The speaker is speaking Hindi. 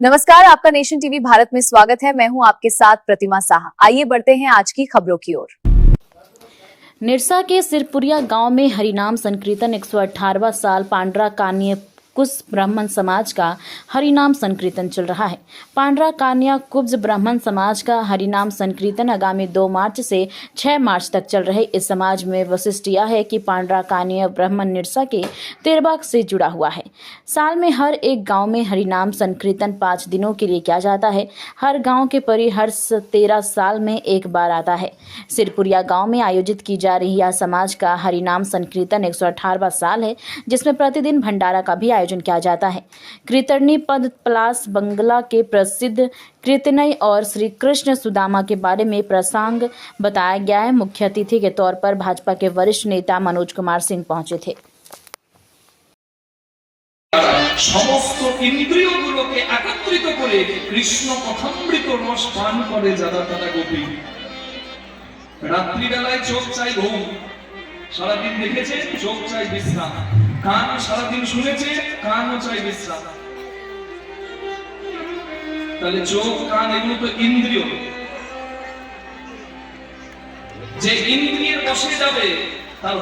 नमस्कार, आपका नेशन टीवी भारत में स्वागत है। मैं हूं आपके साथ प्रतिमा साहा। आइए बढ़ते हैं आज की खबरों की ओर। निरसा के सिरपुरिया गांव में हरिनाम संकीर्तन 118वां साल पांड्रा कान्य कुब्ज ब्राह्मण समाज का हरिनाम संकीर्तन चल रहा है। पांड्रा कान्या कुब्ज ब्राह्मण समाज का हरिनाम संकीर्तन आगामी 2 मार्च से 6 मार्च तक चल रहे। इस समाज में वैशिष्ट यह है कि पांड्रा कान्या ब्राह्मण निरसा के तेरबाग से जुड़ा हुआ है। साल में हर एक गांव में हरिनाम संकीर्तन 5 दिनों के लिए किया जाता है। हर गांव के परिहर्ष 13 साल में एक बार आता है। सिरपुरिया गांव में आयोजित की जा रही यह समाज का हरिनाम संकीर्तन 118वां साल है, जिसमें प्रतिदिन भंडारा का भी आयोजन किया जाता है। कीर्तनी पद पलास बंगला के प्रसिद्ध कीर्तनय और श्री कृष्ण सुदामा के बारे में प्रसंग बताया गया है। मुख्य अतिथि के तौर पर भाजपा के वरिष्ठ नेता मनोज कुमार सिंह पहुंचे थे। সমস্ত ইন্দ্রিয়গুলোকে একত্রিত করে কৃষ্ণ কথামৃত রস পান করে যারা তারা গোপী। রাত্রিবেলায় চোখ চাই ঘুম, সারাদিন দেখেছে চোখ চাই বিশ্রাম, কান সারাদিন শুনেছে কানও চাই বিশ্রাম। তাহলে চোখ কান এগুলো তো ইন্দ্রিয়, যে ইন্দ্রিয়ের বসে যাবে তার